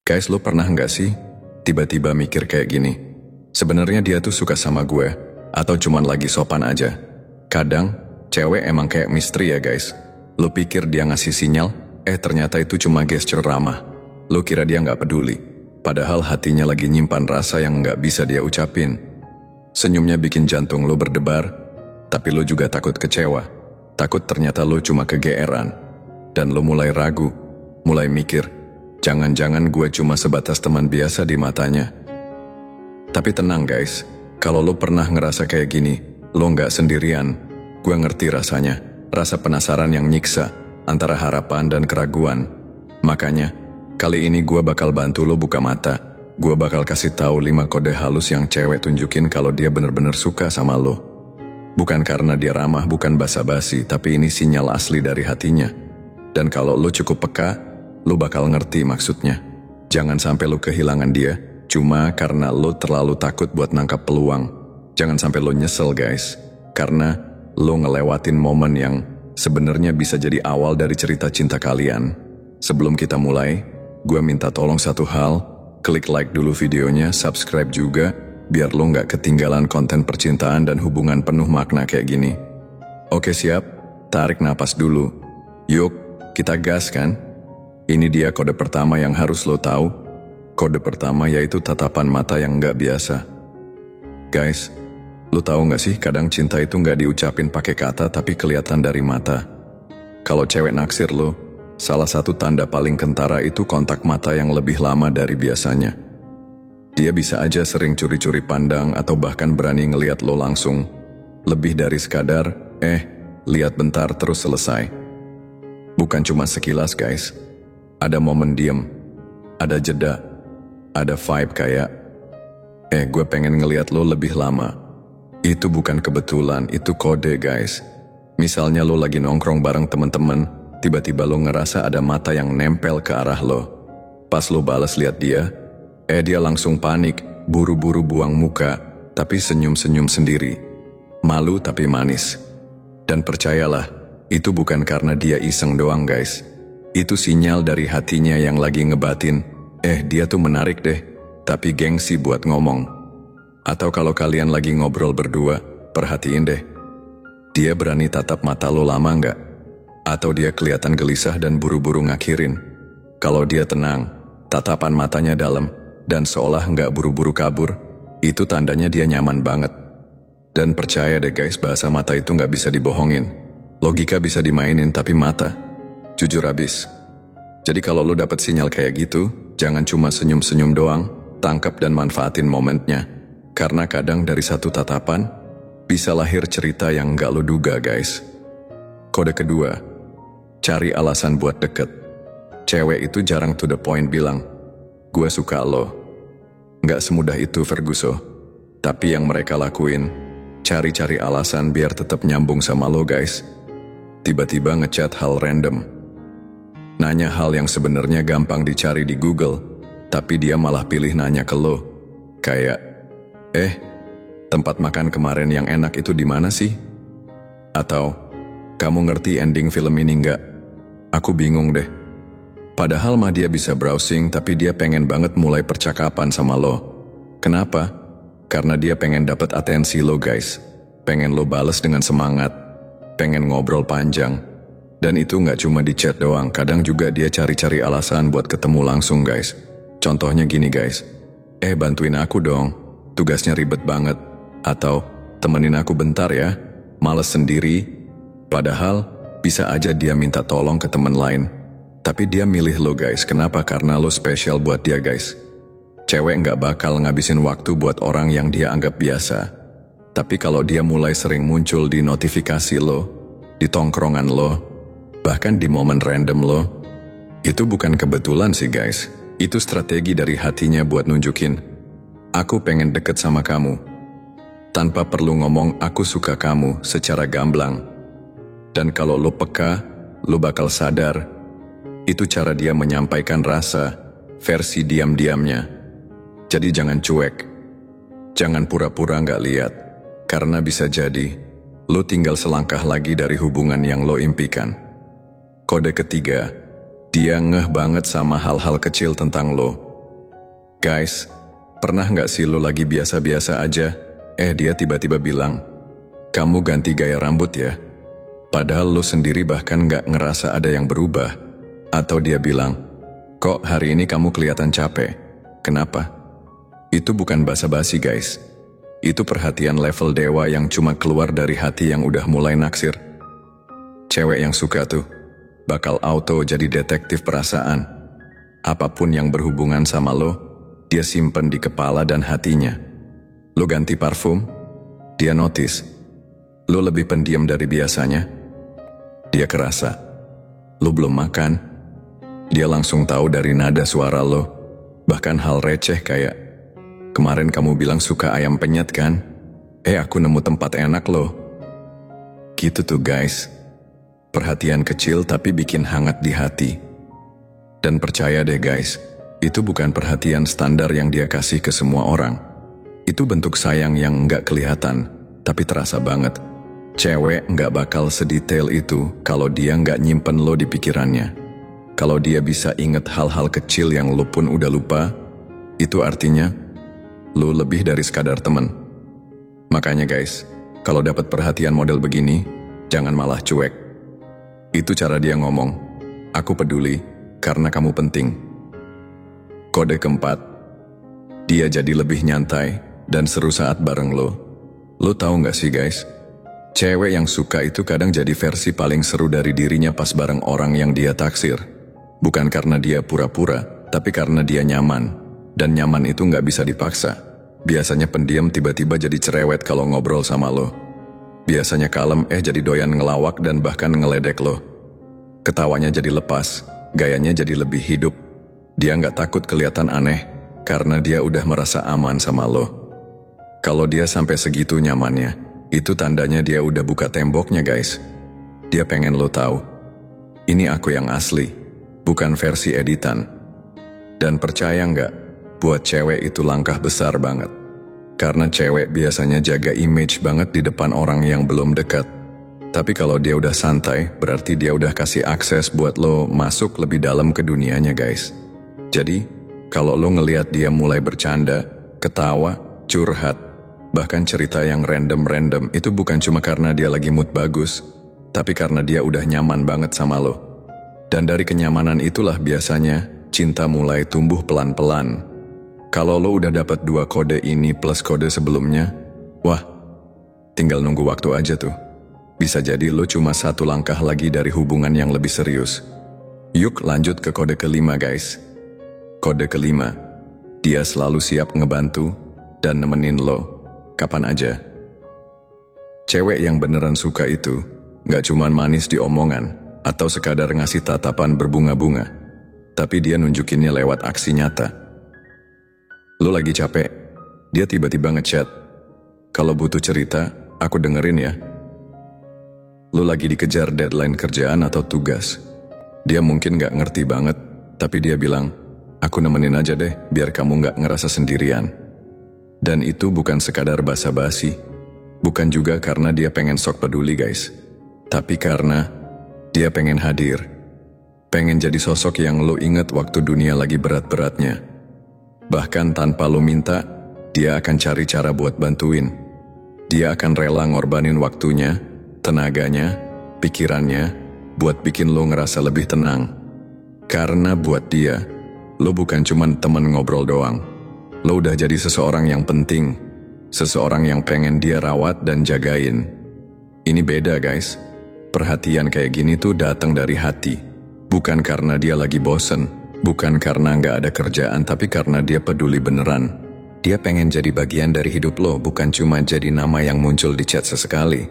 Guys, lo pernah nggak sih tiba-tiba mikir kayak gini? Sebenarnya dia tuh suka sama gue, atau cuman lagi sopan aja? Kadang, cewek emang kayak misteri ya guys. Lo pikir dia ngasih sinyal, ternyata itu cuma gesture ramah. Lo kira dia nggak peduli, padahal hatinya lagi nyimpan rasa yang nggak bisa dia ucapin. Senyumnya bikin jantung lo berdebar, tapi lo juga takut kecewa. Takut ternyata lo cuma kegeeran. Dan lo mulai ragu, mulai mikir, jangan-jangan gue cuma sebatas teman biasa di matanya. Tapi tenang guys, kalau lo pernah ngerasa kayak gini, lo nggak sendirian. Gue ngerti rasanya, rasa penasaran yang nyiksa, antara harapan dan keraguan. Makanya, kali ini gue bakal bantu lo buka mata. Gue bakal kasih tahu 5 kode halus yang cewek tunjukin kalau dia bener-bener suka sama lo. Bukan karena dia ramah, bukan basa-basi, tapi ini sinyal asli dari hatinya. Dan kalau lo cukup peka, lo bakal ngerti maksudnya. Jangan sampai lo kehilangan dia, cuma karena lo terlalu takut buat nangkap peluang. Jangan sampai lo nyesel guys, karena lo ngelewatin momen yang sebenarnya bisa jadi awal dari cerita cinta kalian. Sebelum kita mulai, gue minta tolong satu hal, klik like dulu videonya, subscribe juga, biar lo gak ketinggalan konten percintaan dan hubungan penuh makna kayak gini. Oke siap? Tarik napas dulu. Yuk, kita gas kan? Ini dia kode pertama yang harus lo tahu. Kode pertama yaitu tatapan mata yang gak biasa. Guys, lo tahu gak sih kadang cinta itu gak diucapin pakai kata tapi kelihatan dari mata. Kalau cewek naksir lo, salah satu tanda paling kentara itu kontak mata yang lebih lama dari biasanya. Dia bisa aja sering curi-curi pandang atau bahkan berani ngeliat lo langsung. Lebih dari sekadar, lihat bentar terus selesai. Bukan cuma sekilas guys. Ada momen diem, ada jeda, ada vibe kayak, gue pengen ngeliat lo lebih lama. Itu bukan kebetulan, itu kode guys. Misalnya lo lagi nongkrong bareng temen-temen, tiba-tiba lo ngerasa ada mata yang nempel ke arah lo. Pas lo balas lihat dia, dia langsung panik, buru-buru buang muka, tapi senyum-senyum sendiri. Malu tapi manis. Dan percayalah, itu bukan karena dia iseng doang guys. Itu sinyal dari hatinya yang lagi ngebatin, dia tuh menarik deh, tapi gengsi buat ngomong. Atau kalau kalian lagi ngobrol berdua, perhatiin deh. Dia berani tatap mata lo lama nggak? Atau dia kelihatan gelisah dan buru-buru ngakhirin? Kalau dia tenang, tatapan matanya dalam, dan seolah nggak buru-buru kabur, itu tandanya dia nyaman banget. Dan percaya deh guys, bahasa mata itu nggak bisa dibohongin. Logika bisa dimainin tapi mata, jujur abis. Jadi kalau lo dapet sinyal kayak gitu, jangan cuma senyum-senyum doang, tangkap dan manfaatin momennya. Karena kadang dari satu tatapan, bisa lahir cerita yang nggak lo duga guys. Kode kedua, cari alasan buat deket. Cewek itu jarang to the point bilang, gue suka lo. Nggak semudah itu Ferguso. Tapi yang mereka lakuin, cari-cari alasan biar tetap nyambung sama lo guys. Tiba-tiba ngechat hal random. Nanya hal yang sebenarnya gampang dicari di Google, tapi dia malah pilih nanya ke lo. Kayak, tempat makan kemarin yang enak itu di mana sih? Atau, kamu ngerti ending film ini nggak? Aku bingung deh. Padahal mah dia bisa browsing, tapi dia pengen banget mulai percakapan sama lo. Kenapa? Karena dia pengen dapat atensi lo guys. Pengen lo bales dengan semangat. Pengen ngobrol panjang. Dan itu nggak cuma di chat doang, kadang juga dia cari-cari alasan buat ketemu langsung guys. Contohnya gini guys, bantuin aku dong, tugasnya ribet banget. Atau, temenin aku bentar ya, males sendiri. Padahal, bisa aja dia minta tolong ke temen lain. Tapi dia milih lo guys, kenapa? Karena lo spesial buat dia guys. Cewek nggak bakal ngabisin waktu buat orang yang dia anggap biasa. Tapi kalau dia mulai sering muncul di notifikasi lo, di tongkrongan lo, bahkan di momen random lo, itu bukan kebetulan sih guys. Itu strategi dari hatinya buat nunjukin, aku pengen deket sama kamu. Tanpa perlu ngomong aku suka kamu secara gamblang. Dan kalau lo peka, lo bakal sadar, itu cara dia menyampaikan rasa, versi diam-diamnya. Jadi jangan cuek. Jangan pura-pura nggak lihat. Karena bisa jadi, lo tinggal selangkah lagi dari hubungan yang lo impikan. Kode ketiga, dia ngeh banget sama hal-hal kecil tentang lo. Guys, pernah nggak sih lo lagi biasa-biasa aja, dia tiba-tiba bilang, kamu ganti gaya rambut ya? Padahal lo sendiri bahkan nggak ngerasa ada yang berubah. Atau dia bilang, kok hari ini kamu kelihatan capek? Kenapa? Itu bukan basa-basi guys. Itu perhatian level dewa yang cuma keluar dari hati yang udah mulai naksir. Cewek yang suka tuh, bakal auto jadi detektif perasaan. Apapun yang berhubungan sama lo, dia simpen di kepala dan hatinya. Lo ganti parfum, dia notice. Lo lebih pendiam dari biasanya, dia kerasa. Lo belum makan, dia langsung tahu dari nada suara lo. Bahkan hal receh kayak, kemarin kamu bilang suka ayam penyet kan? Aku nemu tempat enak lo. Gitu tuh guys. Perhatian kecil tapi bikin hangat di hati. Dan percaya deh guys, itu bukan perhatian standar yang dia kasih ke semua orang. Itu bentuk sayang yang nggak kelihatan, tapi terasa banget. Cewek nggak bakal sedetail itu kalau dia nggak nyimpen lo di pikirannya. Kalau dia bisa inget hal-hal kecil yang lo pun udah lupa, itu artinya lo lebih dari sekadar temen. Makanya guys, kalau dapat perhatian model begini, jangan malah cuek. Itu cara dia ngomong, aku peduli karena kamu penting. Kode keempat, dia jadi lebih nyantai dan seru saat bareng lo. Lo tahu nggak sih guys, cewek yang suka itu kadang jadi versi paling seru dari dirinya pas bareng orang yang dia taksir. Bukan karena dia pura-pura, tapi karena dia nyaman. Dan nyaman itu nggak bisa dipaksa. Biasanya pendiam tiba-tiba jadi cerewet kalau ngobrol sama lo. Biasanya kalem jadi doyan ngelawak dan bahkan ngeledek lo. Ketawanya jadi lepas, gayanya jadi lebih hidup. Dia nggak takut kelihatan aneh, karena dia udah merasa aman sama lo. Kalau dia sampai segitu nyamannya, itu tandanya dia udah buka temboknya guys. Dia pengen lo tahu, ini aku yang asli, bukan versi editan. Dan percaya nggak, buat cewek itu langkah besar banget. Karena cewek biasanya jaga image banget di depan orang yang belum dekat. Tapi kalau dia udah santai, berarti dia udah kasih akses buat lo masuk lebih dalam ke dunianya guys. Jadi, kalau lo ngelihat dia mulai bercanda, ketawa, curhat, bahkan cerita yang random-random, itu bukan cuma karena dia lagi mood bagus, tapi karena dia udah nyaman banget sama lo. Dan dari kenyamanan itulah biasanya cinta mulai tumbuh pelan-pelan. Kalau lo udah dapat 2 kode ini plus kode sebelumnya, wah, tinggal nunggu waktu aja tuh. Bisa jadi lo cuma 1 langkah lagi dari hubungan yang lebih serius. Yuk lanjut ke kode kelima guys. Kode kelima, dia selalu siap ngebantu dan nemenin lo, kapan aja. Cewek yang beneran suka itu, gak cuman manis di omongan, atau sekadar ngasih tatapan berbunga-bunga, tapi dia nunjukinnya lewat aksi nyata. Lo lagi capek, dia tiba-tiba ngechat, kalau butuh cerita, aku dengerin ya. Lo lagi dikejar deadline kerjaan atau tugas, dia mungkin gak ngerti banget, tapi dia bilang, aku nemenin aja deh, biar kamu gak ngerasa sendirian. Dan itu bukan sekadar basa-basi, bukan juga karena dia pengen sok peduli guys, tapi karena dia pengen hadir, pengen jadi sosok yang lo inget waktu dunia lagi berat-beratnya. Bahkan tanpa lo minta, dia akan cari cara buat bantuin. Dia akan rela ngorbanin waktunya, tenaganya, pikirannya, buat bikin lo ngerasa lebih tenang. Karena buat dia, lo bukan cuman temen ngobrol doang. Lo udah jadi seseorang yang penting, seseorang yang pengen dia rawat dan jagain. Ini beda guys. Perhatian kayak gini tuh datang dari hati. Bukan karena dia lagi bosen, bukan karena nggak ada kerjaan, tapi karena dia peduli beneran. Dia pengen jadi bagian dari hidup lo, bukan cuma jadi nama yang muncul di chat sesekali,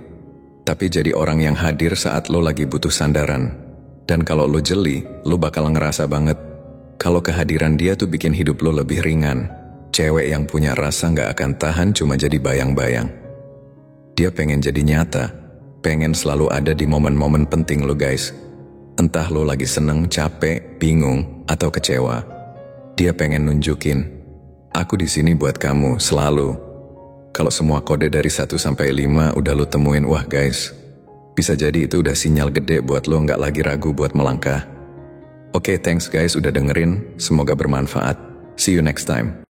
tapi jadi orang yang hadir saat lo lagi butuh sandaran. Dan kalau lo jeli, lo bakal ngerasa banget kalau kehadiran dia tuh bikin hidup lo lebih ringan. Cewek yang punya rasa nggak akan tahan cuma jadi bayang-bayang. Dia pengen jadi nyata, pengen selalu ada di momen-momen penting lo guys. Entah lo lagi seneng, capek, bingung, atau kecewa. Dia pengen nunjukin, aku di sini buat kamu, selalu. Kalau semua kode dari 1 sampai 5 udah lo temuin, wah guys, bisa jadi itu udah sinyal gede buat lo nggak lagi ragu buat melangkah. Oke, thanks guys udah dengerin, semoga bermanfaat. See you next time.